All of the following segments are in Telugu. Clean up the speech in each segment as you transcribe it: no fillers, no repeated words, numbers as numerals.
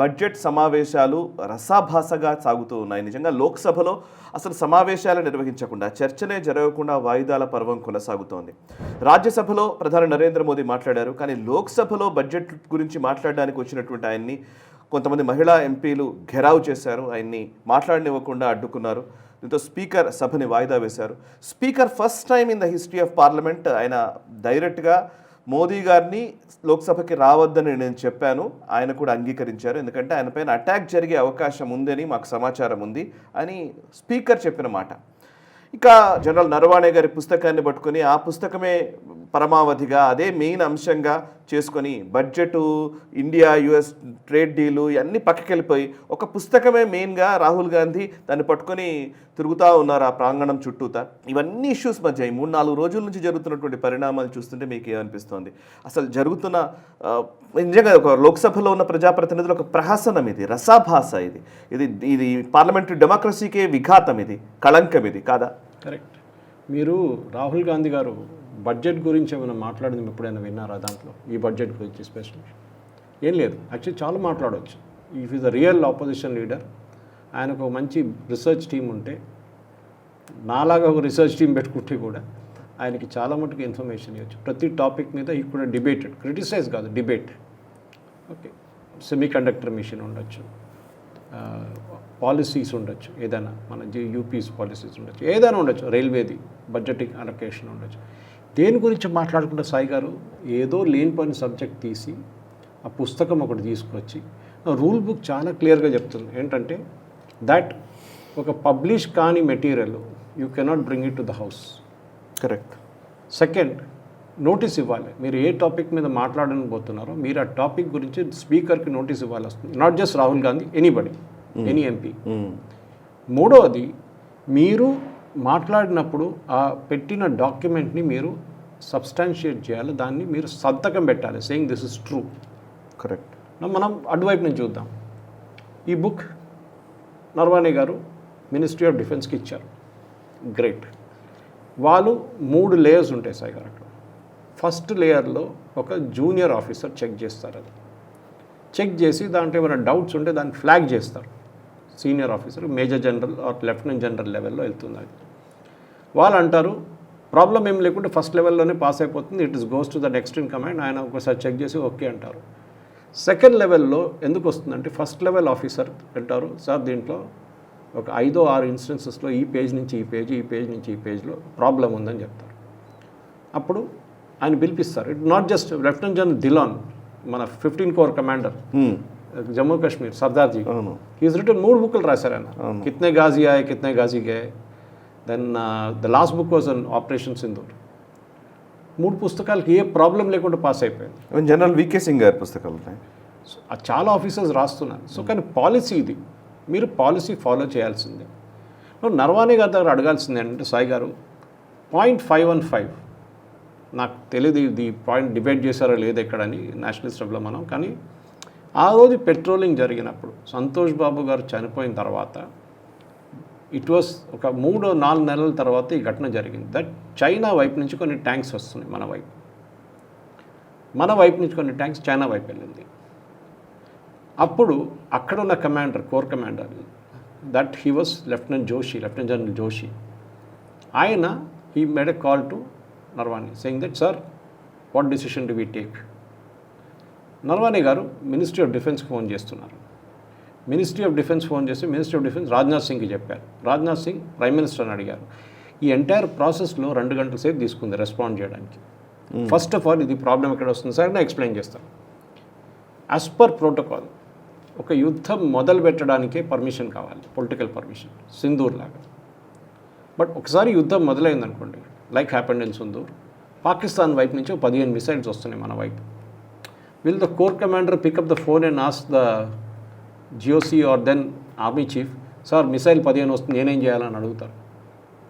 బడ్జెట్ సమావేశాలు రసాభాసగా సాగుతూ ఉన్నాయి. నిజంగా లోక్సభలో అసలు సమావేశాలు నిర్వహించకుండా, చర్చనే జరగకుండా వాయిదాల పర్వం కొనసాగుతోంది. రాజ్యసభలో ప్రధాని నరేంద్ర మోదీ మాట్లాడారు. కానీ లోక్సభలో బడ్జెట్ గురించి మాట్లాడడానికి వచ్చినటువంటి ఆయన్ని కొంతమంది మహిళా ఎంపీలు ఘెరావు చేశారు. ఆయన్ని మాట్లాడనివ్వకుండా అడ్డుకున్నారు. దీంతో స్పీకర్ సభని వాయిదా వేశారు. Speaker first time in the history of parliament ఆయన డైరెక్ట్గా మోదీ గారిని లోక్సభకి రావద్దని నేను చెప్పాను, ఆయన కూడా అంగీకరించారు. ఎందుకంటే ఆయన పైన అటాక్ జరిగే అవకాశం ఉందని మాకు సమాచారం ఉంది అని స్పీకర్ చెప్పిన మాట. ఇక జనరల్ నరవాణే గారి పుస్తకాన్ని పట్టుకొని ఆ పుస్తకమే పరమావధిగా అదే మెయిన్ అంశంగా చేసుకొని budget, India US trade deal ఇవన్నీ పక్కకెళ్ళిపోయి ఒక పుస్తకమే మెయిన్గా రాహుల్ గాంధీ దాన్ని పట్టుకొని తిరుగుతూ ఉన్నారు ఆ ప్రాంగణం చుట్టూతా. ఇవన్నీ ఇష్యూస్ మధ్య ఈ 3-4 రోజుల నుంచి జరుగుతున్నటువంటి పరిణామాలు చూస్తుంటే మీకు ఏమనిపిస్తోంది? అసలు జరుగుతున్న నిజంగా ఒక లోక్సభలో ఉన్న ప్రజాప్రతినిధులు ఒక ప్రహసనం, ఇది రసాభాస, ఇది పార్లమెంటరీ డెమోక్రసీకే విఘాతం, ఇది కళంకం, ఇది కాదా? కరెక్ట్. మీరు రాహుల్ గాంధీ గారు బడ్జెట్ గురించి ఏమైనా మాట్లాడింది ఎప్పుడైనా విన్నారా? దాంట్లో ఈ బడ్జెట్ గురించి స్పెషల్ ఏం లేదు. యాక్చువల్లీ చాలా మాట్లాడవచ్చు. If is the real opposition leader, ఆయనకు ఒక మంచి రీసెర్చ్ టీం ఉంటే, నాలాగా ఒక రీసెర్చ్ టీం పెట్టుకుంటే కూడా ఆయనకి చాలా మటుకు ఇన్ఫర్మేషన్ ఇవ్వచ్చు. ప్రతి టాపిక్ మీద ఈ కూడా డిబేటెడ్, క్రిటిసైజ్ కాదు, debate. Okay, semiconductor mission ఉండొచ్చు, పాలసీస్ ఉండొచ్చు, ఏదైనా మన యూపీస్ పాలసీస్ ఉండొచ్చు, ఏదైనా ఉండొచ్చు, రైల్వేది బడ్జెటింగ్ అలొకేషన్ ఉండొచ్చు. దేని గురించి మాట్లాడుకుంటే సాయి గారు ఏదో లేనిపోయిన సబ్జెక్ట్ తీసి ఆ పుస్తకం ఒకటి తీసుకొచ్చి రూల్ బుక్ చాలా క్లియర్గా చెప్తుంది ఏంటంటే దట్ ఒక పబ్లిష్ కాని material you cannot bring it to the house. Correct. Second, notice ఇవ్వాలి. మీరు ఏ టాపిక్ మీద మాట్లాడని పోతున్నారో మీరు ఆ టాపిక్ గురించి స్పీకర్కి నోటీస్ ఇవ్వాలి వస్తుంది. Not just Rahul Gandhi, anybody, any MP. మూడవది, మీరు మాట్లాడినప్పుడు ఆ పెట్టిన డాక్యుమెంట్ని మీరు సబ్స్టాన్షియేట్ చేయాలి, దాన్ని మీరు సంతకం పెట్టాలి, saying this is true. Correct. మనం అటువైపు నుంచి చూద్దాం. ఈ బుక్ నరవాణే గారు మినిస్ట్రీ ఆఫ్ డిఫెన్స్కి ఇచ్చారు. గ్రేట్. వాళ్ళు 3 లేయర్స్ ఉంటాయి సాయి గారు అక్కడ. ఫస్ట్ లేయర్లో ఒక జూనియర్ ఆఫీసర్ చెక్ చేస్తారు. అది చెక్ చేసి దాంట్లో ఏమైనా డౌట్స్ ఉంటే దాన్ని ఫ్లాగ్ చేస్తారు. Senior officer, major general or lieutenant general లెవెల్లో వెళ్తుంది అది. వాళ్ళు అంటారు ప్రాబ్లం ఏం లేకుంటే ఫస్ట్ లెవెల్లోనే పాస్ అయిపోతుంది, it is goes to the next in command. ఆయన ఒకసారి చెక్ చేసి ఓకే అంటారు. సెకండ్ లెవెల్లో ఎందుకు వస్తుందంటే ఫస్ట్ లెవెల్ ఆఫీసర్ అంటారు సార్ దీంట్లో ఒక 5-6 ఇన్స్టెన్సెస్లో ఈ పేజ్ నుంచి ఈ పేజ్, ఈ పేజ్ నుంచి ఈ పేజ్లో ప్రాబ్లం ఉందని చెప్తారు. అప్పుడు ఆయన పిలిపిస్తారు. It not just lieutenant general Dhillon, మన 15 core commander Jammu Kashmir, Sardarji, is return 3 బుక్లు రాశారు ఆయన. Kitne Ghazi Aaye, Kitne Ghazi Gaye. Then the last book was an operation Sindoor. 3 పుస్తకాలకి ఏ ప్రాబ్లం లేకుండా పాస్ అయిపోయింది. జనరల్ వికే సింగ్ గారి పుస్తకాలు ఉన్నాయి. చాలా ఆఫీసర్స్ రాస్తున్నారు. సో కానీ పాలసీ ఇది, మీరు పాలసీ ఫాలో చేయాల్సిందే. నరవాణే గారి దగ్గర అడగాల్సింది ఏంటంటే సాయి గారు, .515 నాకు తెలియదు ఇది పాయింట్ డిబేట్ చేశారో లేదో ఎక్కడని నేషనల్ స్టెబ్లో మనం. కానీ ఆ రోజు పెట్రోలింగ్ జరిగినప్పుడు సంతోష్ బాబు గారు చనిపోయిన తర్వాత ఇట్ వాస్ ఒక 3-4 నెలల తర్వాత ఈ ఘటన జరిగింది. దట్ చైనా వైపు నుంచి కొన్ని ట్యాంక్స్ వస్తున్నాయి మన వైపు నుంచి కొన్ని ట్యాంక్స్ చైనా వైపు వెళ్ళింది. అప్పుడు అక్కడ ఉన్న commander, core commander, that he was lieutenant general Joshi. ఆయన he made a call to Naravane saying that sir what decision do we take. Naravane గారు మినిస్ట్రీ ఆఫ్ డిఫెన్స్కి ఫోన్ చేస్తున్నారు. మినిస్ట్రీ ఆఫ్ డిఫెన్స్ ఫోన్ చేసి మినిస్ట్రీ ఆఫ్ డిఫెన్స్ రాజ్నాథ్ సింగ్కి చెప్పారు. రాజ్నాథ్ సింగ్ ప్రైమ్ మినిస్టర్ని అడిగారు. ఈ ఎంటైర్ ప్రాసెస్లో 2 గంటల సేపు తీసుకుంది రెస్పాండ్ చేయడానికి. ఫస్ట్ ఆఫ్ ఆల్ ఇది ప్రాబ్లం ఎక్కడ వస్తుంది సార్ నేను ఎక్స్ప్లెయిన్ చేస్తాను. యాజ్ పర్ ప్రోటోకాల్ ఒక యుద్ధం మొదలు పెట్టడానికే పర్మిషన్ కావాలి, పొలిటికల్ పర్మిషన్, సింధూర్ లాగా. బట్ ఒకసారి యుద్ధం మొదలైందనుకోండి, like happened in Sindoor, Pakistan వైపు నుంచి 15 మిసైల్స్ వస్తున్నాయి మన వైపు. Will the core commander pick up the phone and ask the GOC or then army chief, sir missile 15 వస్తుంది నేనేం చేయాలని అడుగుతారు?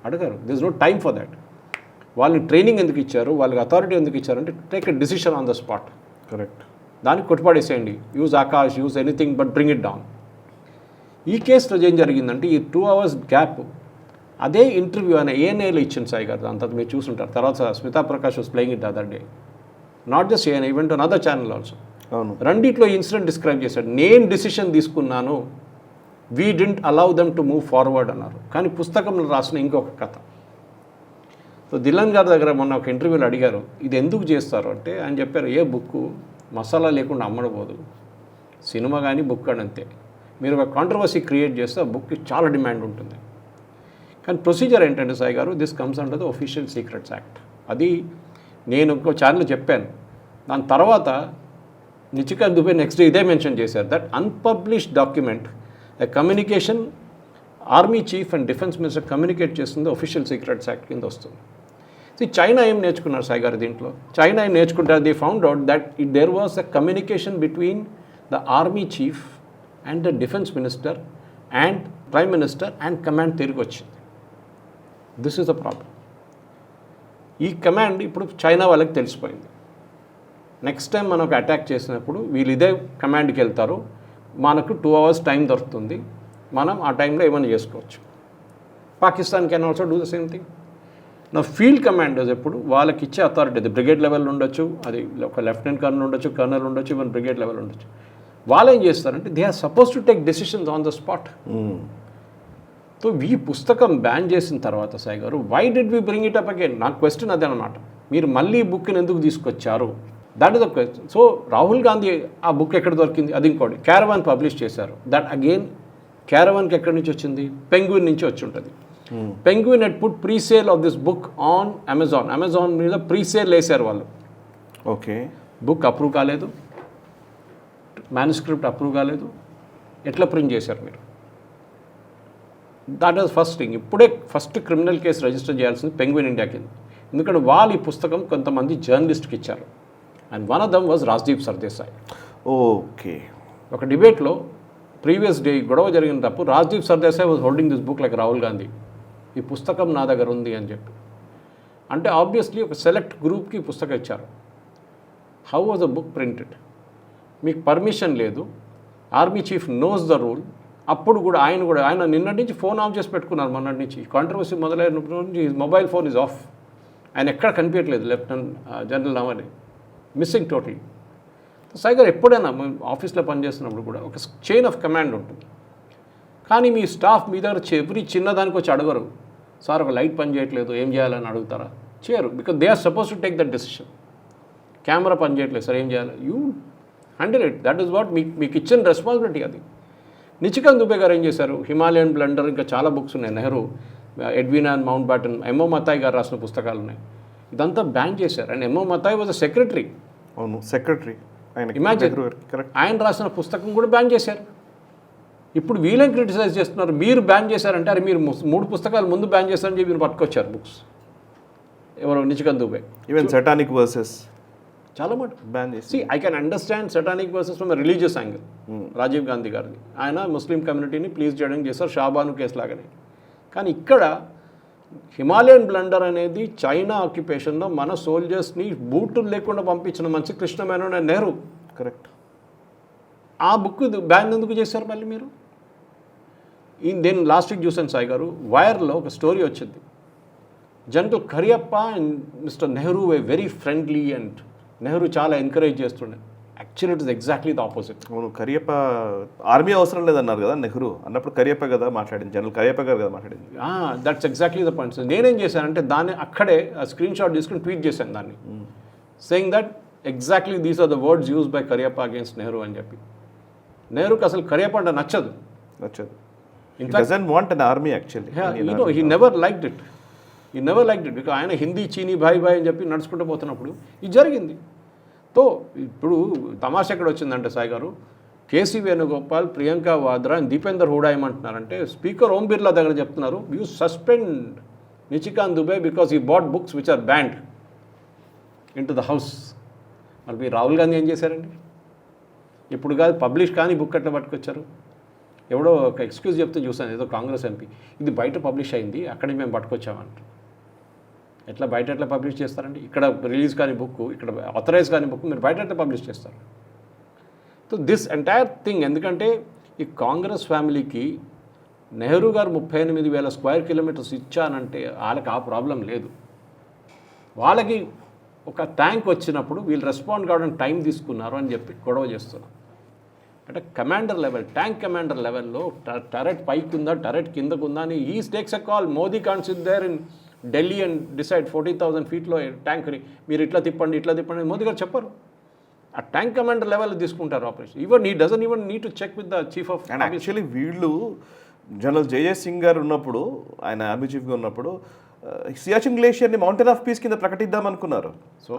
అడగారు. This is no time for that. వాళ్ళని ట్రైనింగ్ ఎందుకు ఇచ్చారు, వాళ్ళకి అథారిటీ ఎందుకు ఇచ్చారంటే take a decision on the spot. Correct. దానికి కొట్టుపడేసేయండి, use Akash, use anything but bring it down. ఈ కేసులో ఏం జరిగిందంటే ఈ 2 hours గ్యాప్ అదే ఇంటర్వ్యూ ఆయన ఏఎన్ఐలో ఇచ్చింది సాయి గారు. అంత మీరు చూసుంటారు. తర్వాత Smita Prakash was playing it other day. Not just ANI, even to another channel also. అవును. రెండిట్లో ఇన్సిడెంట్ డిస్క్రైబ్ చేశాడు. నేను డిసిషన్ తీసుకున్నాను, we didn't allow them to move forward అన్నారు. కానీ పుస్తకంలో రాసిన ఇంకొక కథ. సో దిల్లన్ గారి దగ్గర మొన్న ఒక ఇంటర్వ్యూలో అడిగారు, ఇది ఎందుకు చేస్తారు అంటే ఆయన చెప్పారు, ఏ బుక్ మసాలా లేకుండా అమ్మడబోదు, సినిమా కానీ బుక్ కానీ అంతే. మీరు ఒక కాంట్రవర్సీ క్రియేట్ చేస్తే ఆ బుక్కి చాలా డిమాండ్ ఉంటుంది. కానీ ప్రొసీజర్ ఏంటంటే సాయి గారు, this comes under the official secrets act. అది నేను ఇంకో ఛానల్ చెప్పాను. దాని తర్వాత నిచికాంత్ దుబే నెక్స్ట్ డే ఇదే మెన్షన్ చేశారు, that unpublished document a communication army chief and defence minister communicate చేస్తుంది ఒఫీషియల్ సీక్రెట్స్ యాక్ట్ కింద వస్తుంది. చైనా ఏం నేర్చుకున్నారు సాయి గారు దీంట్లో? చైనా ఏం నేర్చుకుంటారు? They found out that there was a communication between the army chief and the defence minister and prime minister and command తిరిగి వచ్చింది. This is the problem. ఈ కమాండ్ ఇప్పుడు చైనా వాళ్ళకి తెలిసిపోయింది. నెక్స్ట్ టైం మనకు అటాక్ చేసినప్పుడు వీళ్ళు ఇదే కమాండ్కి వెళ్తారు, మనకు 2 hours టైం దొరుకుతుంది, మనం ఆ టైంలో ఏమైనా చేసుకోవచ్చు. Pakistan can also do the same thing. నా ఫీల్డ్ కమాండర్స్ ఎప్పుడు వాళ్ళకి ఇచ్చే అథారిటీ, అది బ్రిగేడ్ లెవెల్ ఉండొచ్చు, అది ఒక లెఫ్టినెంట్ కర్నల్ ఉండొచ్చు, కర్నల్ ఉండొచ్చు, ఈవెన్ బ్రిగేడ్ లెవెల్ ఉండొచ్చు. వాళ్ళు ఏం చేస్తారంటే they are suppose to take decisions on the spot. So ఈ పుస్తకం బ్యాన్ చేసిన తర్వాత సాయి గారు, why did we bring it up again? నా క్వశ్చన్ అదే అనమాట. మీరు మళ్ళీ ఈ బుక్ని ఎందుకు తీసుకొచ్చారు? That is the question. So Rahul Gandhi ఆ బుక్ ఎక్కడ దొరికింది? అది ఇంకోటి. క్యారవాన్ పబ్లిష్ చేశారు. దట్ అగైన్ క్యారవాన్కి ఎక్కడి నుంచి వచ్చింది? పెంగ్విన్ నుంచి వచ్చి ఉంటుంది. Penguin had put pre-sale of this book on Amazon. Amazon మీద ప్రీసేల్ వేశారు వాళ్ళు. ఓకే. బుక్ అప్రూవ్ కాలేదు, మ్యానుస్క్రిప్ట్ అప్రూవ్ కాలేదు, ఎట్లా ప్రింట్ చేశారు మీరు? That is first thing. ఇప్పుడే ఫస్ట్ క్రిమినల్ కేసు రిజిస్టర్ చేయాల్సింది పెంగ్విన్ ఇండియా కింద. ఎందుకంటే వాళ్ళు ఈ పుస్తకం కొంతమంది జర్నలిస్ట్కి ఇచ్చారు. And one of them was Rajdeep Sardesai. Okay. ఒక డిబేట్లో ప్రీవియస్ డే గొడవ జరిగినప్పుడు Rajdeep Sardesai was holding this book like Rahul Gandhi. ఈ పుస్తకం నా దగ్గర ఉంది అని చెప్పి. అంటే ఆబ్వియస్లీ ఒక సెలెక్ట్ గ్రూప్కి ఈ పుస్తకం ఇచ్చారు. How was the book printed? మీకు పర్మిషన్ లేదు, army chief knows the rule. అప్పుడు కూడా ఆయన నిన్నటి నుంచి ఫోన్ ఆఫ్ చేసి పెట్టుకున్నారు. మొన్నటి నుంచి కాంట్రవర్సీ మొదలైనప్పటి నుంచి మొబైల్ ఫోన్ ఈజ్ ఆఫ్. ఆయన ఎక్కడ కనిపించట్లేదు. Lieutenant general Navani missing totally. Sai garu ఎప్పుడైనా ఆఫీస్లో పనిచేస్తున్నప్పుడు కూడా ఒక చైన్ ఆఫ్ కమాండ్ ఉంటుంది. కానీ మీ స్టాఫ్ మీ దగ్గర ఎవ్రీ చిన్నదానికి వచ్చి అడగరు, సార్ ఒక లైట్ పని చేయట్లేదు ఏం చేయాలని అడుగుతారా? చేయరు. Because they are suppose to take that decision. Camera పని చేయట్లేదు సార్ ఏం చేయాలి? You handle it. That is what మీకు ఇచ్చిన రెస్పాన్సిబిలిటీ అది. నిచికాంత్ దుబే గారు ఏం చేశారు? హిమాలయన్ బ్లండర్, ఇంకా చాలా బుక్స్ ఉన్నాయి. Nehru, Edwin and Mountbatten, MO Mathai గారు రాసిన పుస్తకాలు ఉన్నాయి. ఇదంతా బ్యాన్ చేశారు. And MO Mathai was a secretary. అవును, సెక్రటరీ. ఇమాజిన్, ఆయన రాసిన పుస్తకం కూడా బ్యాన్ చేశారు. ఇప్పుడు వీళ్ళని క్రిటిసైజ్ చేస్తున్నారు, మీరు బ్యాన్ చేశారంటే. అరే మీరు 3 పుస్తకాలు ముందు బ్యాన్ చేశారని చెప్పి మీరు పట్టుకొచ్చారు బుక్స్. ఎవరు? Nishikant Dubey. Even Satanic Verses చాలా మటు బ్యాన్ చేసి. See I can understand Satanic Verses from religious angle. Rajiv Gandhi గారిది, ఆయన ముస్లిం కమ్యూనిటీని ప్లీజ్ చేయడానికి చేశారు, షాబాను కేసు లాగానే. కానీ ఇక్కడ హిమాలయన్ బ్లండర్ అనేది చైనా ఆక్యుపేషన్లో మన సోల్జర్స్ని బూట్లు లేకుండా పంపించిన మంచి కృష్ణమేనన్ అండ్ నెహ్రూ. కరెక్ట్. ఆ బుక్ బ్యాన్ ఎందుకు చేశారు మళ్ళీ మీరు? నేను లాస్ట్ వీక్ చూసాను సాయి గారు, వైర్లో ఒక స్టోరీ వచ్చింది. General Cariappa and mister Nehru way very friendly and Nehru చాలా ఎంకరేజ్ చేస్తుండే. Actually it is exactly the opposite. అవును, కరియప్ప ఆర్మీ అవసరం లేదన్నారు కదా నెహ్రూ అన్నప్పుడు. కరియప్ప కదా మాట్లాడింది, జనరల్ కరియప్ప గారు కదా మాట్లాడింది. That's exactly the point. నేనేం చేశానంటే దాన్ని అక్కడే స్క్రీన్ షాట్ తీసుకుని ట్వీట్ చేశాను దాన్ని, saying that exactly these are the words use by Cariappa against Nehru అని చెప్పి. నెహ్రూకి అసలు కరియప్ప అంటే నచ్చదు. Doesn't want an army actually. He never liked it. Because ఆయన హిందీ చీనీ భాయ్ భాయ్ అని చెప్పి నడుచుకుంటూ పోతున్నప్పుడు ఇది జరిగింది. తో ఇప్పుడు తమాషా ఎక్కడ వచ్చిందంటే సాయి గారు, కేసీ వేణుగోపాల్, ప్రియాంక వాద్రా అండ్ దీపేందర్ హూడా ఏమంటున్నారంటే, స్పీకర్ ఓం బిర్లా దగ్గర చెప్తున్నారు, you suspend Nishikant Dubey because he brought books which are banned into the house. మరి రాహుల్ గాంధీ ఏం చేశారండి? ఇప్పుడు కాదు పబ్లిష్ కానీ బుక్ అట్లా పట్టుకొచ్చారు. ఎవడో ఒక ఎక్స్క్యూజ్ చెప్తే చూసాను, ఏదో కాంగ్రెస్ ఎంపీ, ఇది బయట పబ్లిష్ అయింది అక్కడికి మేము పట్టుకొచ్చామంట. ఎట్లా బయట ఎట్లా పబ్లిష్ చేస్తారండి? ఇక్కడ రిలీజ్ కానీ బుక్, ఇక్కడ ఆథరైజ్ కానీ బుక్ మీరు బయట ఎట్లా పబ్లిష్ చేస్తారు? సో దిస్ ఎంటైర్ థింగ్, ఎందుకంటే ఈ కాంగ్రెస్ ఫ్యామిలీకి నెహ్రూ గారు 38,000 స్క్వేర్ కిలోమీటర్స్ ఇచ్చానంటే వాళ్ళకి ఆ ప్రాబ్లం లేదు. వాళ్ళకి ఒక ట్యాంక్ వచ్చినప్పుడు వీళ్ళు రెస్పాండ్ కావడానికి టైం తీసుకున్నారు అని చెప్పి గొడవ చేస్తున్నారు. అంటే కమాండర్ లెవెల్, ట్యాంక్ కమాండర్ లెవెల్లో టరెట్ పైకి ఉందా, టరెట్ కిందకు ఉందా అని ఈ takes a call. Modi can't sit there in Delhi and decide 40,000 ఫీట్లో ట్యాంక్ని మీరు ఇట్లా తిప్పండి మోదీ గారు చెప్పరు. ఆ ట్యాంక్ కమాండర్ లెవెల్ తీసుకుంటారు operation. Even he doesn't even need to check with the chief of. And actually వీళ్ళు జనరల్ జేజే సింగ్ గారు ఉన్నప్పుడు, ఆయన ఆర్మీ చీఫ్గా ఉన్నప్పుడు సియాచిన్ గ్లేషియర్ని మౌంటైన్ ఆఫ్ పీస్ కింద ప్రకటిద్దాం అనుకున్నారు.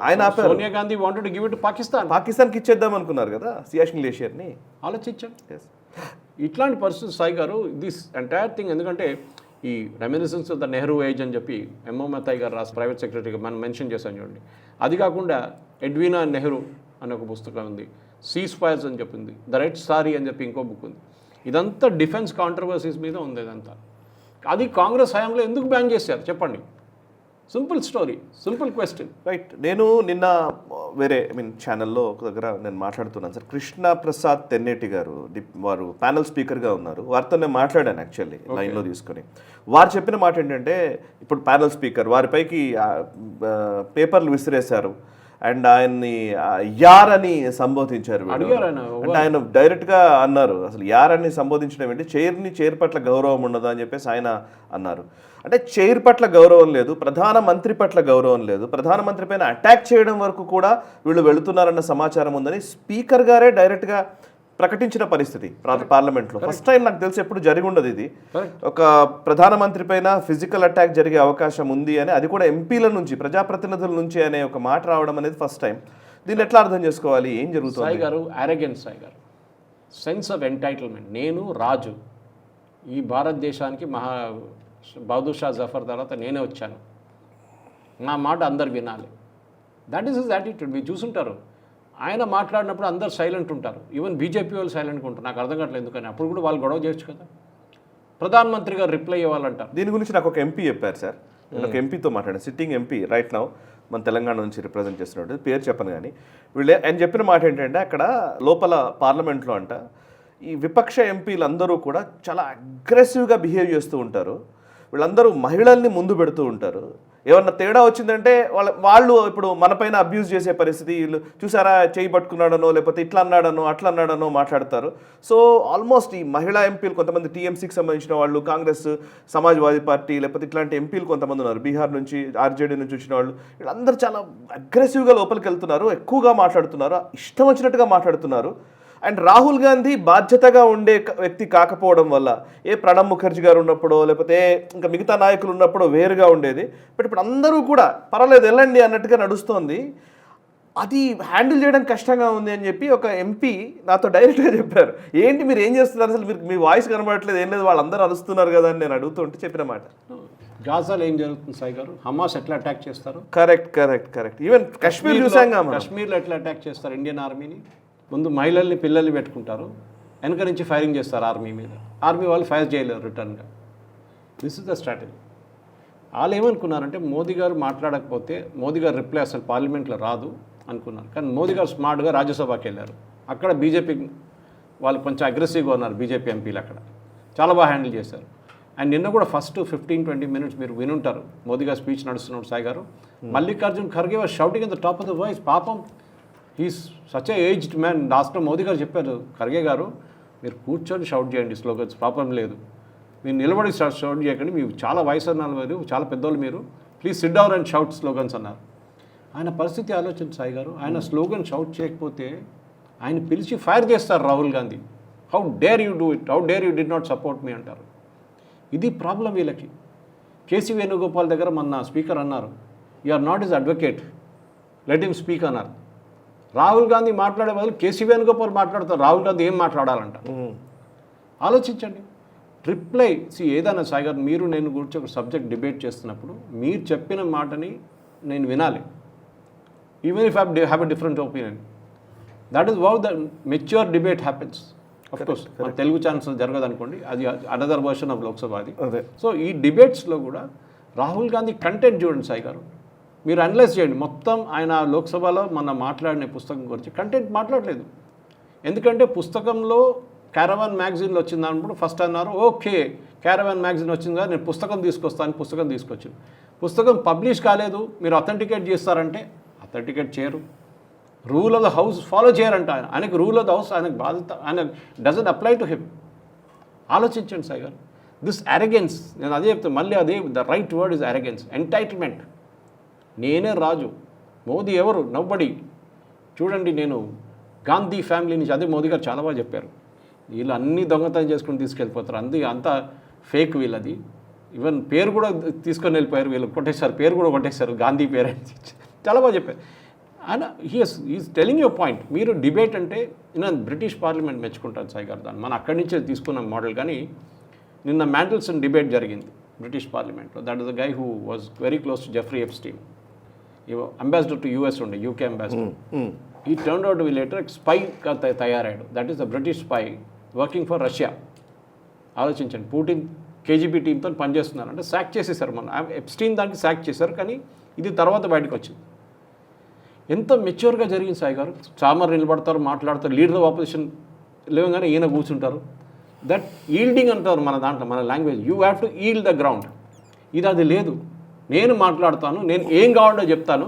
ఆయన ఆపారు. Sonia Gandhi wanted to give it to పాకిస్తాన్కి ఇచ్చేద్దాం అనుకున్నారు కదా సియాచిన్ గ్లేషియర్ని. ఆలోచించండి. ఇట్లాంటి పరిస్థితి సాయి గారు, దిస్ ఎంటైర్ థింగ్. ఎందుకంటే ఈ reminiscence of the Nehru age అని చెప్పి ఎంఓ మెథాయ్ గారు రాసి ప్రైవేట్ సెక్రటరీగా మనం మెన్షన్ చేశాను చూడండి. అది కాకుండా ఎడ్వినా నెహ్రూ అనే ఒక పుస్తకం ఉంది, సీజ్ ఫైర్స్ అని చెప్పింది, ద రెడ్ సారీ అని చెప్పి ఇంకో బుక్ ఉంది. ఇదంతా డిఫెన్స్ కాంట్రవర్సీస్ మీద ఉంది. ఇదంతా అది కాంగ్రెస్ హయాంలో ఎందుకు బ్యాన్ చేశారు చెప్పండి? Simple story, simple question. Right. నేను నిన్న వేరే ఛానల్లో ఒక దగ్గర నేను మాట్లాడుతున్నాను సార్. కృష్ణ ప్రసాద్ తెన్నేటి గారు వారు ప్యానల్ స్పీకర్గా ఉన్నారు. వారితో నేను మాట్లాడాను యాక్చువల్లీ లైన్లో తీసుకొని. వారు చెప్పిన మాట ఏంటంటే, ఇప్పుడు ప్యానల్ స్పీకర్ వారిపైకి పేపర్లు విసిరేశారు అండ్ ఆయన్ని యార్ అని సంబోధించారు. అంటే ఆయన డైరెక్ట్గా అన్నారు, అసలు యార్ అని సంబోధించడం ఏంటి, చైర్ పట్ల గౌరవం ఉండదు అని చెప్పేసి ఆయన అన్నారు. అంటే చైర్ పట్ల గౌరవం లేదు, ప్రధానమంత్రి పట్ల గౌరవం లేదు, ప్రధానమంత్రి పైన అటాక్ చేయడం వరకు కూడా వీళ్ళు వెళుతున్నారన్న సమాచారం ఉందని స్పీకర్ గారే డైరెక్ట్గా ప్రకటించిన పరిస్థితి పార్లమెంట్లో. ఫస్ట్ టైం నాకు తెలిసి ఎప్పుడు జరిగి ఉండదు ఇది. ఒక ప్రధానమంత్రి పైన ఫిజికల్ అటాక్ జరిగే అవకాశం ఉంది అని, అది కూడా ఎంపీల నుంచి, ప్రజాప్రతినిధుల నుంచి అనే ఒక మాట రావడం అనేది ఫస్ట్ టైం. దీన్ని ఎట్లా అర్థం చేసుకోవాలి, ఏం జరుగుతుంది? సాయి గారు అరెగెన్స్, సాయి గారు సెన్స్ ఆఫ్ ఎంటైటిల్మెంట్. నేను రాజు, ఈ భారతదేశానికి బహదూర్ షా జఫర్ తర్వాత నేనే వచ్చాను, నా మాట అందరు వినాలి. That is his attitude. మీరు చూసుంటారు, ఆయన మాట్లాడినప్పుడు అందరు సైలెంట్ ఉంటారు. ఈవెన్ బీజేపీ వాళ్ళు సైలెంట్గా ఉంటారు. నాకు అర్థం కావట్లేదు ఎందుకని. అప్పుడు కూడా వాళ్ళు గొడవ చేయొచ్చు కదా. ప్రధానమంత్రి గారు రిప్లై ఇవ్వాలంటారు. దీని గురించి నాకు ఒక ఎంపీ చెప్పారు సార్. నేను ఒక ఎంపీతో మాట్లాడాను, సిట్టింగ్ ఎంపీ రైట్ నౌ మన తెలంగాణ నుంచి రిప్రజెంట్ చేస్తున్నట్టు, పేరు చెప్పను కానీ. ఆయన చెప్పిన మాట ఏంటంటే, అక్కడ లోపల పార్లమెంట్లో అంట ఈ విపక్ష ఎంపీలు అందరూ కూడా చాలా అగ్రెసివ్గా బిహేవ్ చేస్తూ ఉంటారు. వీళ్ళందరూ మహిళల్ని ముందు పెడుతూ ఉంటారు. ఏమన్నా తేడా వచ్చిందంటే వాళ్ళు ఇప్పుడు మనపైన అబ్యూజ్ చేసే పరిస్థితి. వీళ్ళు చూసారా చేయి పట్టుకున్నాడనో, లేకపోతే ఇట్లా అన్నాడనో అట్లా అన్నాడనో మాట్లాడతారు. సో ఆల్మోస్ట్ ఈ మహిళా ఎంపీలు కొంతమంది, టీఎంసీకి సంబంధించిన వాళ్ళు, కాంగ్రెస్, సమాజ్వాదీ పార్టీ, లేకపోతే ఇట్లాంటి ఎంపీలు కొంతమంది ఉన్నారు, బీహార్ నుంచి, ఆర్జేడీ నుంచి వచ్చిన వాళ్ళు, వీళ్ళందరూ చాలా అగ్రెసివ్గా లోపలికి వెళ్తున్నారు, ఎక్కువగా మాట్లాడుతున్నారు, ఇష్టం వచ్చినట్టుగా మాట్లాడుతున్నారు. అండ్ రాహుల్ గాంధీ బాధ్యతగా ఉండే వ్యక్తి కాకపోవడం వల్ల, ప్రణబ్ ముఖర్జీ గారు ఉన్నప్పుడో లేకపోతే ఇంకా మిగతా నాయకులు ఉన్నప్పుడో వేరుగా ఉండేది. బట్ ఇప్పుడు అందరూ కూడా పర్వాలేదు వెళ్ళండి అన్నట్టుగా నడుస్తోంది. అది హ్యాండిల్ చేయడం కష్టంగా ఉంది అని చెప్పి ఒక ఎంపీ నాతో డైరెక్ట్గా చెప్పారు. ఏంటి మీరు ఏం చేస్తున్నారు, అసలు మీ వాయిస్ కనబడట్లేదు, ఏం లేదు, వాళ్ళందరూ అరుస్తున్నారు కదా అని నేను అడుగుతుంటే చెప్పిన మాట. గాజాలో ఏం జరుగుతుంది సాయి గారు? హమాస్ ఎట్లా అటాక్ చేస్తారు? కరెక్ట్. ఈవెన్ కశ్మీర్లో ఎట్లా అటాక్ చేస్తారు ఇండియన్ ఆర్మీని? ముందు మహిళల్ని, పిల్లల్ని పెట్టుకుంటారు, వెనక నుంచి ఫైరింగ్ చేస్తారు ఆర్మీ మీద. ఆర్మీ వాళ్ళు ఫైర్ చేయలేరు రిటర్న్గా. This is the strategy. వాళ్ళు ఏమనుకున్నారంటే, మోదీ గారు మాట్లాడకపోతే మోదీ గారు రిప్లై అసలు పార్లమెంట్లో రాదు అనుకున్నారు. కానీ మోదీ గారు స్మార్ట్గా రాజ్యసభకి వెళ్ళారు. అక్కడ బీజేపీ వాళ్ళు కొంచెం అగ్రెసివ్గా ఉన్నారు, బీజేపీ ఎంపీలు అక్కడ చాలా బాగా హ్యాండిల్ చేశారు. అండ్ నిన్న కూడా ఫస్ట్ 15-20 minutes మీరు వినుంటారు, మోదీ గారు స్పీచ్ నడుస్తున్నాడు Sai garu. Mallikarjun Kharge was shouting in the top of the voice. పాపం, he's such a aged man. లాస్ట్లో మోదీ గారు చెప్పారు, ఖర్గే గారు మీరు కూర్చొని షౌట్ చేయండి, స్లోగన్స్ ప్రాబ్లం లేదు, మీరు నిలబడి షౌట్ చేయకండి, మీరు చాలా వయసు అన్నారు, మీరు చాలా పెద్దోళ్ళు, మీరు please SIT down and shout slogans అన్నారు. ఆయన పరిస్థితి ఆలోచన సాయి గారు. ఆయన స్లోగన్ షౌట్ చేయకపోతే ఆయన పిలిచి ఫైర్ చేస్తారు Rahul Gandhi. How dare you do it, how dare you did not support me అంటారు. ఇది ప్రాబ్లం వీళ్ళకి. కేసీ వేణుగోపాల్ దగ్గర మన స్పీకర్ అన్నారు, you are not is advocate, let him speak అన్నారు. రాహుల్ గాంధీ మాట్లాడే బదులు కేసీ వేణుగోపాల్ మాట్లాడతారు, రాహుల్ గాంధీ ఏం మాట్లాడాలంట. ఆలోచించండి. రిప్లై ఏదైనా సాయి గారు, మీరు నేను గురించి ఒక సబ్జెక్ట్ డిబేట్ చేస్తున్నప్పుడు మీరు చెప్పిన మాటని నేను వినాలి, even if I have a different opinion. That is how the mature debate happens. Of course మన తెలుగు ఛానల్స్ జరగదు అనుకోండి, అది అనదర్ వర్షన్ ఆఫ్ లోక్సభ అది. సో ఈ డిబేట్స్లో కూడా రాహుల్ గాంధీ కంటెంట్ చూడండి సాయి గారు, మీరు అనలైజ్ చేయండి. మొత్తం ఆయన లోక్సభలో మన మాట్లాడిన పుస్తకం గురించి కంటెంట్ మాట్లాడలేదు. ఎందుకంటే పుస్తకంలో క్యారవాన్ మ్యాగజైన్లో వచ్చింది అన్నప్పుడు ఫస్ట్ అన్నారు, ఓకే క్యారవాన్ మ్యాగజైన్ వచ్చింది కదా, నేను పుస్తకం తీసుకొస్తాను, పుస్తకం తీసుకొచ్చింది. పుస్తకం పబ్లిష్ కాలేదు, మీరు అథెంటికేట్ చేస్తారంటే టికెట్ చేయరు. Rule of the house follow చేయరంట. ఆయనకు రూల్ ఆఫ్ ద హౌస్ ఆయనకు బాధ్యత, ఆయన డజంట్ అప్లై టు హిమ్. ఆలోచించండి సాయి గారు. దిస్ అరగెన్స్, నేను అదే చెప్తాను మళ్ళీ, అదే the right word is arrogance, entitlement. నేనే రాజు, మోదీ ఎవరు? నోబడీ. చూడండి, నేను గాంధీ ఫ్యామిలీ నుంచి, అదే మోదీ గారు చాలా బాగా చెప్పారు, వీళ్ళు అన్నీ దొంగతనం చేసుకుని తీసుకెళ్ళిపోతారు, అంతా ఫేక్ వీళ్ళది. ఈవెన్ పేరు కూడా తీసుకొని వెళ్ళిపోయారు, వీళ్ళు కొట్టేశారు, పేరు కూడా కొట్టేశారు, గాంధీ పేరు అని చాలా బాగా చెప్పారు. ఆయన ఈజ్ టెలింగ్ యువర్ పాయింట్. మీరు డిబేట్ అంటే నేను బ్రిటిష్ పార్లమెంట్ మెచ్చుకుంటాను సాయి గారు, దాన్ని మనం అక్కడి నుంచే తీసుకున్న మోడల్. కానీ నిన్న మ్యాండెల్సన్ డిబేట్ జరిగింది బ్రిటిష్ పార్లమెంట్లో. That is the guy who was very close to Jeffrey Epstein, ambassador to US ఉండే, యూకే అంబాసిడర్. ఈ టర్న్ అవుట్ వి లేటర్ స్పైగా తయారాడు. That is the British spy working for Russia. ఆలోచించండి, పుటిన్ కేజీబీ టీంతో పనిచేస్తున్నారు అంటే సాక్ చేసేసారు. మన ఎప్స్టీన్ దానికి సాక్ చేశారు, కానీ ఇది తర్వాత బయటకు వచ్చింది. ఎంత మెచ్యూర్గా జరిగింది సాయి గారు. చామర్ నిలబడతారు, మాట్లాడతారు, లీడర్ ఆఫ్ ఆపోజిషన్ లేవగానే ఈయన కూర్చుంటారు. దట్ ఈల్డింగ్ అంటారు మన దాంట్లో, మన language. You have to yield the ground. ఇది అది లేదు. నేను మాట్లాడతాను, నేను ఏం కావాలో చెప్తాను,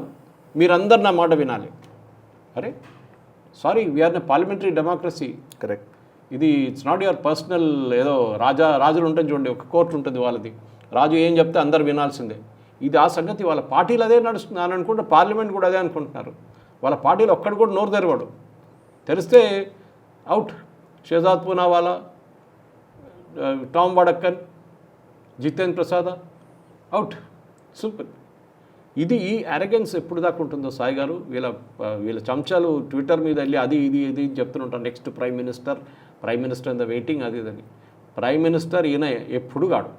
మీరందరు నా మాట వినాలి. అరే సారీ, వీఆర్ ఎ పార్లమెంటరీ డెమోక్రసీ. కరెక్ట్. ఇది ఇట్స్ నాట్ యువర్ పర్సనల్, ఏదో రాజులు ఉంటుంది చూడండి, ఒక కోర్టు ఉంటుంది వాళ్ళది, రాజు ఏం చెప్తే అందరు వినాల్సిందే. ఇది ఆ సంగతి వాళ్ళ పార్టీలు అదే నడుస్తుంది అని అనుకుంటే పార్లమెంట్ కూడా అదే అనుకుంటున్నారు. వాళ్ళ పార్టీలు ఒక్కడు కూడా నోరు తెరవడు. తెరిస్తే out. Shehzad Poonawalla, Tom Vadakkan, Jitendra Prasad out. Simple. ఇది ఈ అరగెన్స్ ఎప్పుడు దాకా ఉంటుందో సాయి గారు. వీళ్ళ చంచాలు ట్విట్టర్ మీద వెళ్ళి అది ఇది చెప్తుంటారు, next prime minister in the waiting, అది ఇదని. ప్రైమ్ మినిస్టర్ ఈయన ఎప్పుడు కాడు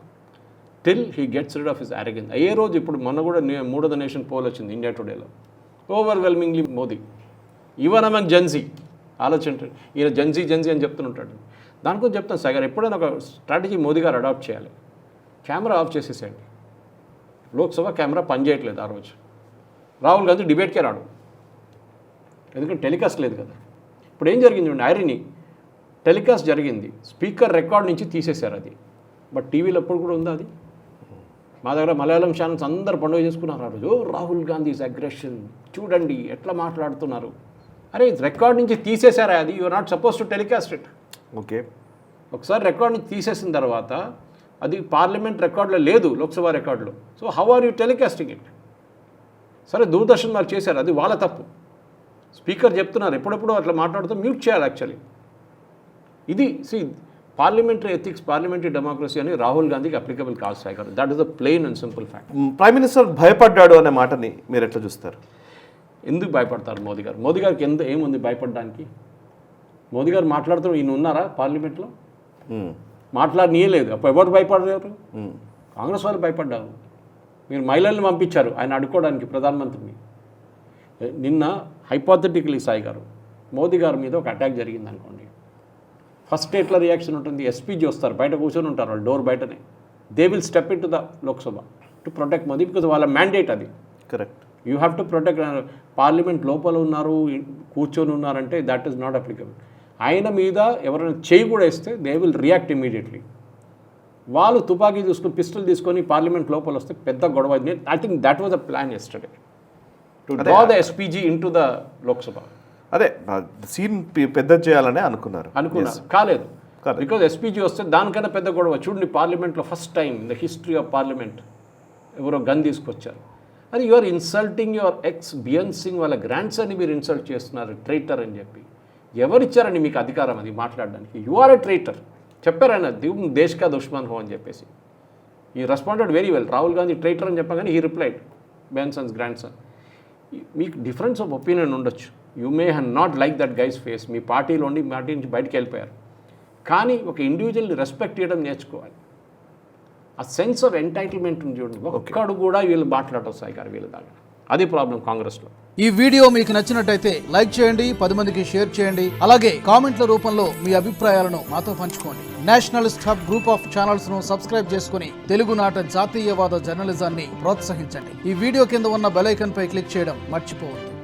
till he gets rid of his arrogance. అయ్యే రోజు ఇప్పుడు మొన్న కూడా 3వ నేషన్ పోల్ వచ్చింది ఇండియా టుడేలో, overwhelmingly Modi. Even among Gen Z. ఆలోచించండి, ఈయన జెన్జీ అని చెప్తుంటాడు. దానికోసం చెప్తాను సాయి గారు, ఎప్పుడైనా ఒక స్ట్రాటజీ మోదీ గారు అడాప్ట్ చేయాలి. కెమెరా ఆఫ్ చేసేసేయండి. లోక్సభ కెమెరా పనిచేయట్లేదు ఆ రోజు. రాహుల్ గాంధీ డిబేట్కే రాడు, ఎందుకంటే టెలికాస్ట్ లేదు కదా. ఇప్పుడు ఏం జరిగింది చూడండి, ఐరనీ. టెలికాస్ట్ జరిగింది, స్పీకర్ రికార్డ్ నుంచి తీసేశారు అది, బట్ టీవీలో ఎప్పుడు కూడా ఉందా అది? మా దగ్గర మలయాళం ఛానల్స్ అందరు పండుగ చేసుకున్నారు ఆ రోజు. రాహుల్ గాంధీస్ అగ్రెషన్, చూడండి ఎట్లా మాట్లాడుతున్నారు. అరే రికార్డ్ నుంచి తీసేశారా అది? You are not suppose to telecast it. Okay. ఒకసారి రికార్డ్ నుంచి తీసేసిన తర్వాత అది పార్లమెంట్ రికార్డులో లేదు, లోక్సభ రికార్డులో. So how are you telecasting it? సరే దూరదర్శన్ వాళ్ళు చేశారు, అది వాళ్ళ తప్పు. స్పీకర్ చెప్తున్నారు, ఎప్పుడెప్పుడు అట్లా మాట్లాడుతూ మ్యూట్ చేయాలి యాక్చువల్లీ. ఇది పార్లమెంటరీ ఎథిక్స్, పార్లమెంటరీ డెమోక్రసీ అని రాహుల్ గాంధీకి అప్లికబుల్ కాదు సాయి గారు. That is the plain and simple fact. Prime minister భయపడ్డాడు అనే మాటని మీరు ఎట్లా చూస్తారు? ఎందుకు భయపడతారు మోదీ గారు? మోదీ గారికి ఏముంది భయపడడానికి? మోదీ గారు మాట్లాడుతూ ఈయన ఉన్నారా పార్లమెంట్లో? మాట్లాడనీయలేదు. అప్పుడు ఎవరు భయపడలేరు? కాంగ్రెస్ వాళ్ళు భయపడ్డారు. మీరు మహిళల్ని పంపించారు ఆయన అడుక్కోవడానికి ప్రధానమంత్రిని. నిన్న హైపోథెటికలీ సాయి గారు, మోదీ గారి మీద ఒక అటాక్ జరిగింది అనుకోండి, ఫస్ట్ ఎట్లా రియాక్షన్ ఉంటుంది? ఎస్పీజీ వస్తారు, బయట కూర్చొని ఉంటారు వాళ్ళు డోర్ బయటనే. They will step in to the Lok Sabha to protect Modi, because వాళ్ళ మ్యాండేట్ అది. Correct. You have to protect. Parliament లోపల ఉన్నారు, కూర్చొని ఉన్నారంటే దట్ ఈస్ నాట్ అప్లికబుల్. ఆయన మీద ఎవరైనా చేయి కూడా వేస్తే దే విల్ రియాక్ట్ ఇమీడియట్లీ. వాళ్ళు తుపాకీ తీసుకుని, పిస్టల్ తీసుకొని పార్లమెంట్ లోపల వస్తే పెద్ద గొడవ. I think that was a plan yesterday to draw the SPG in to the Lok Sabha. అదే సీన్ పెద్ద చేయాలనే అనుకున్నారు, కాలేదు. బికాజ్ ఎస్పీజీ వస్తే దానికన్నా పెద్ద గొడవ. చూడండి, పార్లమెంట్లో first time in the history of parliament ఎవరో గన్ తీసుకొచ్చారు. అది you are insulting your ex Beant Singh వాళ్ళ గ్రాండ్ సన్ని మీరు ఇన్సల్ట్ చేస్తున్నారు, ట్రైటర్ అని చెప్పి. ఎవరిచ్చారండి మీకు అధికారం అది మాట్లాడడానికి? యు ఆర్ ఎ ట్రైటర్ చెప్పారు ఆయన, దేశ్ కా దుష్మన్ హో అని చెప్పేసి. ఈ responded very well. Rahul Gandhi traitor అని చెప్పగానే he replied, Bean Sons grand son. మీకు డిఫరెన్స్ ఆఫ్ ఒపీనియన్ ఉండొచ్చు, you may have not like that guys face. Me party నుంచి బయటకు వెళ్ళిపోయారు, కానీ ఒక ఇండివిజువల్ని రెస్పెక్ట్ చేయడం నేర్చుకోవాలి. ఆ సెన్స్ ఆఫ్ ఎంటైటిల్మెంట్ ఉంది చూడండి, ఒక్కడు కూడా వీళ్ళు మాట్లాడటం సాయి గారు వీళ్ళ దాకా. అది ప్రాబ్లం కాంగ్రెస్లో. ఈ వీడియో మీకు నచ్చినట్టయితే లైక్ చేయండి, 10 మందికి షేర్ చేయండి. అలాగే కామెంట్ల రూపంలో మీ అభిప్రాయాలను మాతో పంచుకోండి. Nationalist hub group of channels ను సబ్స్క్రైబ్ చేసుకుని తెలుగునాట జాతీయవాద జర్నలిజాన్ని ప్రోత్సహించండి. ఈ వీడియో కింద ఉన్న బెల్ ఐకాన్ పై క్లిక్ చేయడం మర్చిపోవద్దు.